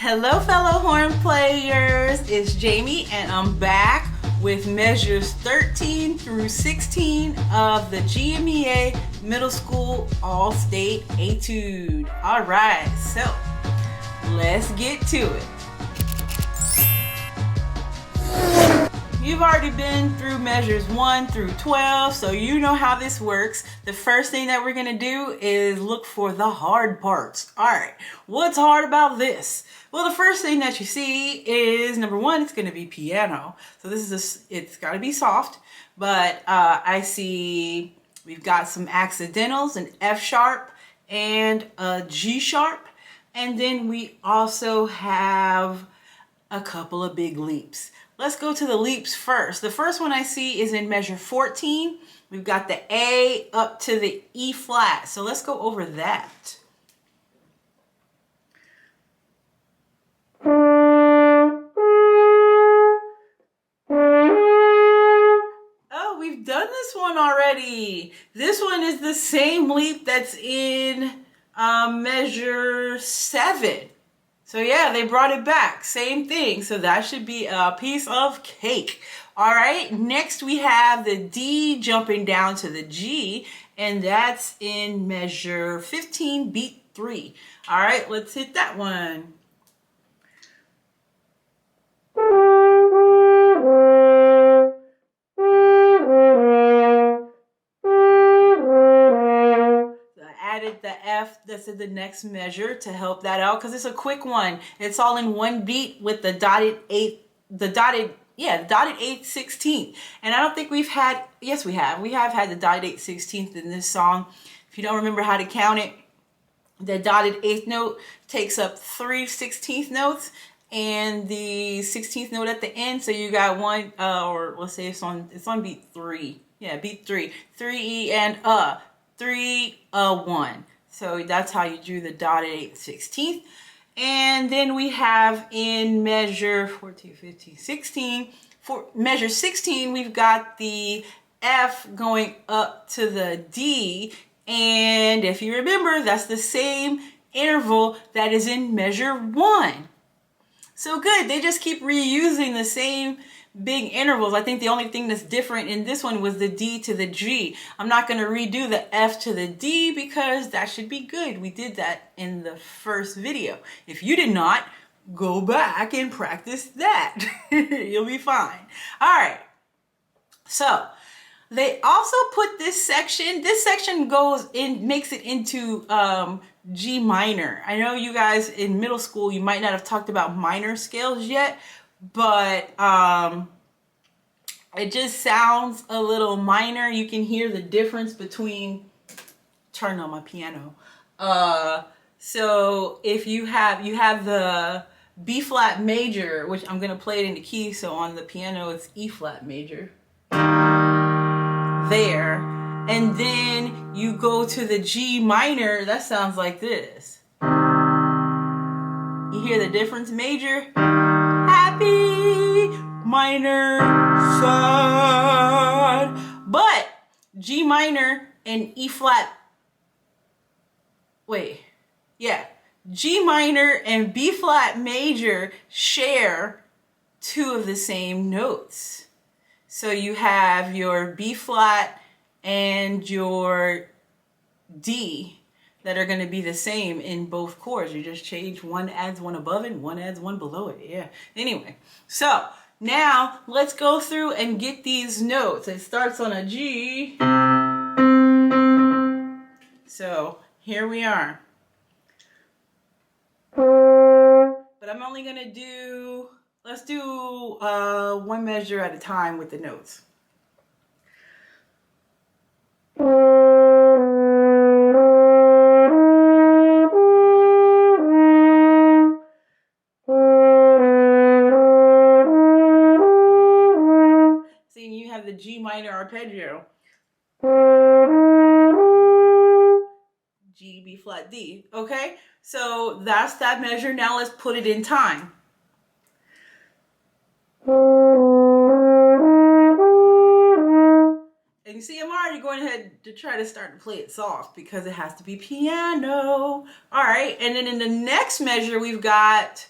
Hello fellow horn players, it's Jamie and I'm back with measures 13 through 16 of the GMEA Middle School All-State Etude. Alright, so let's get to it. You've already been through measures 1 through 12, so you know how this works. The first thing that we're going to do is look for the hard parts. All right, what's hard about this? Well, the first thing that you see is, number one, it's going to be piano. So this is it's got to be soft, but I see we've got some accidentals, an F sharp and a G sharp. And then we also have a couple of big leaps. Let's go to the leaps first. The first one I see is in measure 14. We've got the A up to the E flat. So let's go over that. Oh, we've done this one already. This one is the same leap that's in measure 7. So yeah, they brought it back. Same thing. So that should be a piece of cake. All right. Next we have the D jumping down to the G, and that's in measure 15, beat 3. All right, let's hit that one. Added the F that's in the next measure to help that out because it's a quick one. It's all in one beat with the dotted 8/16th. And I don't think we've had, yes we have had the dotted 8/16th in this song. If you don't remember how to count it, the dotted 8th note takes up 3 16th notes and the 16th note at the end. So you got one, or let's say it's on beat 3. Yeah, beat 3. 3E and 3, 1. So that's how you drew the dotted 8/16th. And then we have in measure 14, 15, 16, for measure 16, we've got the F going up to the D. And if you remember, that's the same interval that is in measure 1. So good, they just keep reusing the same big intervals. I think the only thing that's different in this one was the D to the G. I'm not going to redo the F to the D because that should be good. We did that in the first video. If you did not, go back and practice that. You'll be fine. All right. So they also put this section goes in, makes it into G minor. I know you guys in middle school, you might not have talked about minor scales yet, but it just sounds a little minor. You can hear the difference between, turn on my piano. So if you have the B flat major, which I'm gonna play it in the key, so on the piano it's E flat major. There. And then you go to the G minor, that sounds like this. You hear the difference? Major, happy, minor, sad. But G minor and E flat, G minor and B flat major share 2 of the same notes. So you have your B flat and your D that are going to be the same in both chords. You just change, one adds one above it, one adds one below it. Yeah. Anyway, so now let's go through and get these notes. It starts on a G. So here we are. But I'm only going to do, let's do one measure at a time with the notes. See, you have the G minor arpeggio. G, B flat, D. Okay, so that's that measure. Now let's put it in time. And you see, I'm already going ahead to try to start to play it soft because it has to be piano. All right, and then in the next measure, we've got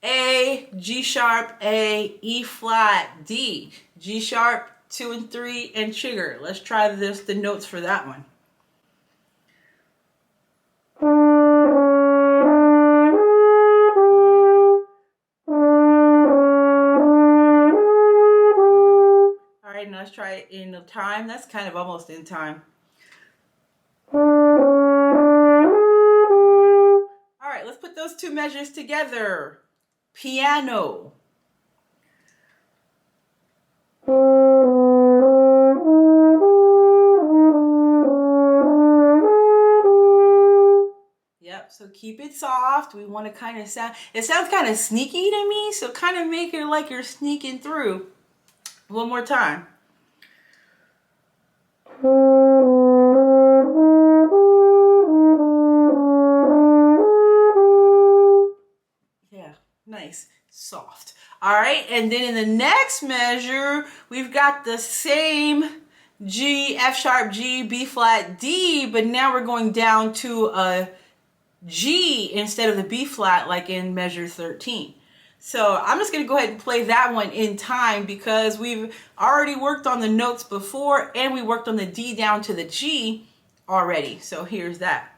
A, G sharp, A, E flat, D, G sharp, 2 and 3, and trigger. Let's try the notes for that one. All right, now let's try it in the time. That's kind of almost in time. All right, let's put those two measures together. Piano. Yep, so keep it soft. We want to kind of sound, it sounds kind of sneaky to me, so kind of make it like you're sneaking through. One more time. Yeah, nice, soft. All right, and then in the next measure, we've got the same G, F sharp, G, B flat, D, but now we're going down to a G instead of the B flat like in measure 13. So I'm just going to go ahead and play that one in time because we've already worked on the notes before and we worked on the D down to the G already. So here's that.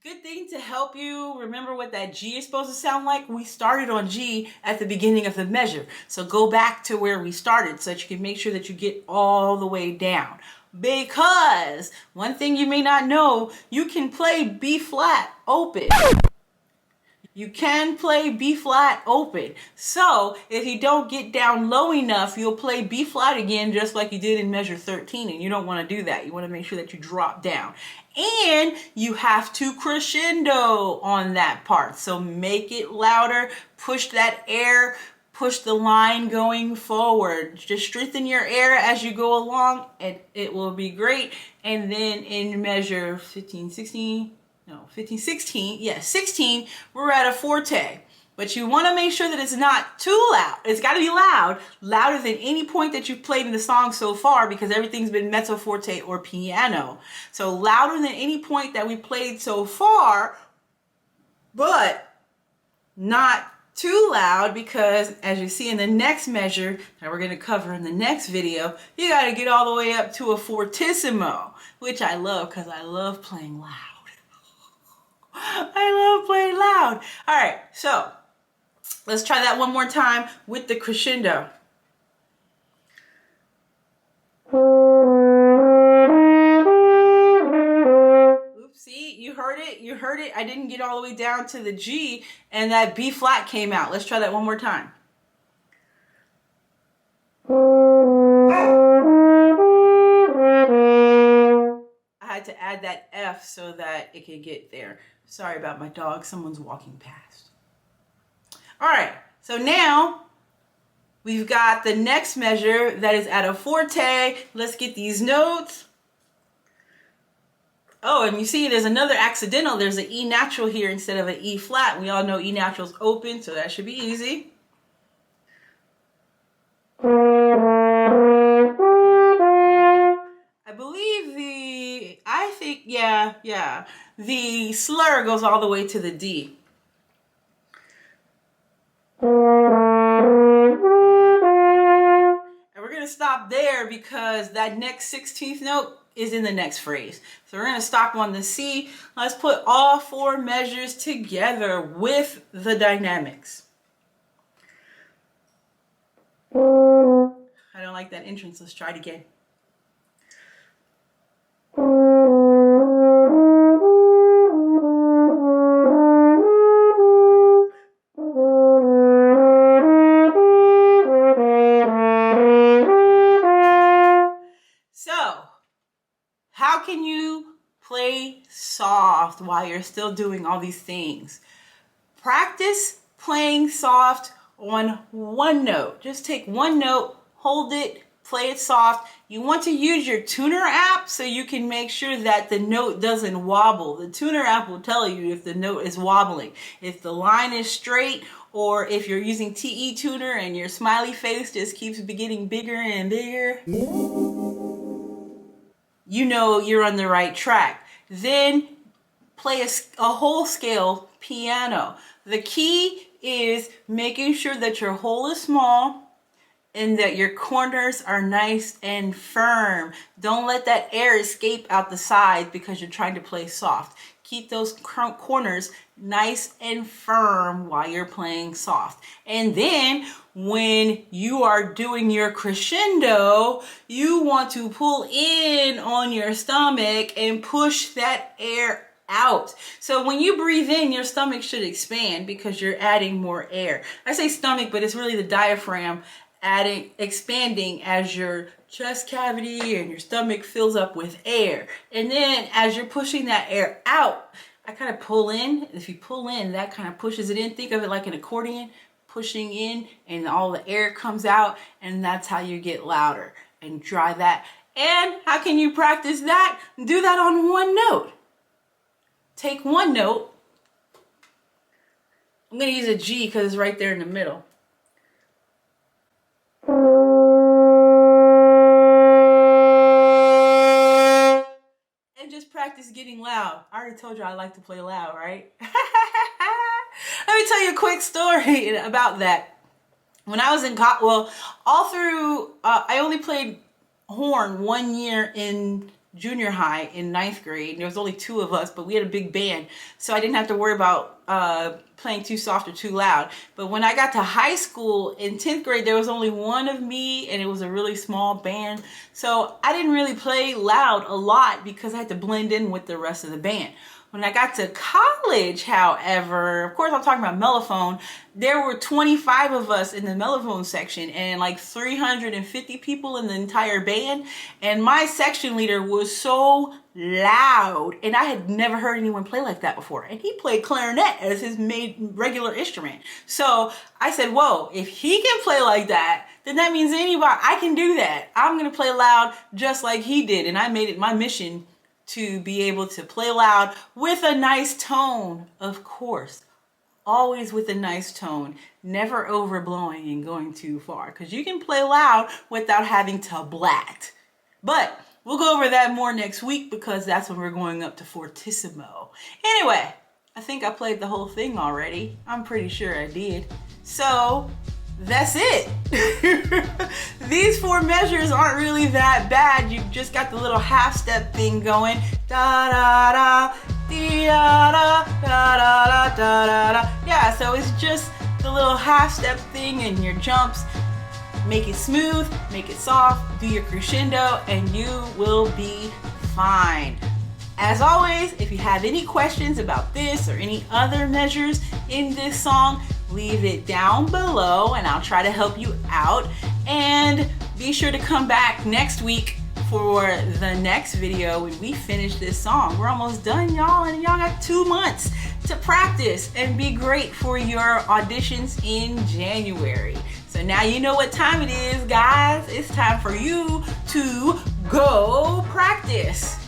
Good thing to help you remember what that G is supposed to sound like. We started on G at the beginning of the measure. So go back to where we started so that you can make sure that you get all the way down. Because one thing you may not know, you can play B flat open. You can play B flat open. So if you don't get down low enough, you'll play B flat again just like you did in measure 13, and you don't want to do that. You want to make sure that you drop down. And you have to crescendo on that part. So make it louder, push that air, push the line going forward. Just strengthen your air as you go along and it will be great. And then in measure 15, 16, 16, we're at a forte. But you want to make sure that it's not too loud. It's got to be loud, louder than any point that you've played in the song so far because everything's been mezzo forte or piano. So louder than any point that we played so far, but not too loud because as you see in the next measure that we're going to cover in the next video, you got to get all the way up to a fortissimo, which I love because I love playing loud. I love playing loud. All right, so let's try that one more time with the crescendo. Oops, see, you heard it, you heard it. I didn't get all the way down to the G and that B flat came out. Let's try that one more time. I had to add that F so that it could get there. Sorry about my dog, someone's walking past. All right, so now we've got the next measure that is at a forte. Let's get these notes. Oh, and you see there's another accidental. There's an E natural here instead of an E flat. We all know E natural is open, so that should be easy. The slur goes all the way to the D. And we're going to stop there because that next 16th note is in the next phrase. So we're going to stop on the C. Let's put all four measures together with the dynamics. I don't like that entrance. Let's try it again. So, how can you play soft while you're still doing all these things? Practice playing soft on one note. Just take one note, hold it, play it soft. You want to use your tuner app so you can make sure that the note doesn't wobble. The tuner app will tell you if the note is wobbling. If the line is straight or if you're using TE tuner and your smiley face just keeps getting bigger and bigger, you know you're on the right track. Then play a whole scale piano. The key is making sure that your hole is small and that your corners are nice and firm. Don't let that air escape out the side because you're trying to play soft. Keep those corners nice and firm while you're playing soft. And then when you are doing your crescendo, you want to pull in on your stomach and push that air out. So when you breathe in, your stomach should expand because you're adding more air. I say stomach, but it's really the diaphragm expanding as your chest cavity and your stomach fills up with air. And then as you're pushing that air out, I kind of pull in. If you pull in, that kind of pushes it in. Think of it like an accordion, pushing in and all the air comes out, and that's how you get louder. And try that. And how can you practice that? Do that on one note. Take one note. I'm going to use a G because it's right there in the middle. And just practice getting loud. I already told you I like to play loud, right? Let me tell you a quick story about that. When I was in college, well, all through, I only played horn 1 year in junior high in 9th grade. There was only 2 of us, but we had a big band, so I didn't have to worry about playing too soft or too loud. But when I got to high school in 10th grade, there was only 1 of me, and it was a really small band, so I didn't really play loud a lot because I had to blend in with the rest of the band. When I got to college, however, of course I'm talking about mellophone, there were 25 of us in the mellophone section and like 350 people in the entire band. And my section leader was so loud, and I had never heard anyone play like that before. And he played clarinet as his regular instrument. So I said, whoa, if he can play like that, then that means I can do that. I'm gonna play loud just like he did. And I made it my mission to be able to play loud with a nice tone, of course. Always with a nice tone, never overblowing and going too far, because you can play loud without having to blat. But we'll go over that more next week because that's when we're going up to fortissimo. Anyway, I think I played the whole thing already. I'm pretty sure I did. So that's it. These 4 measures aren't really that bad. You've just got the little half step thing going. Da da da, dee da da, da da da da da. Yeah, so it's just the little half step thing and your jumps. Make it smooth, make it soft, do your crescendo, and you will be fine. As always, if you have any questions about this or any other measures in this song, leave it down below and I'll try to help you out. And be sure to come back next week for the next video when we finish this song. We're almost done, y'all, and y'all got 2 months to practice and be great for your auditions in January. So now you know what time it is, guys. It's time for you to go practice.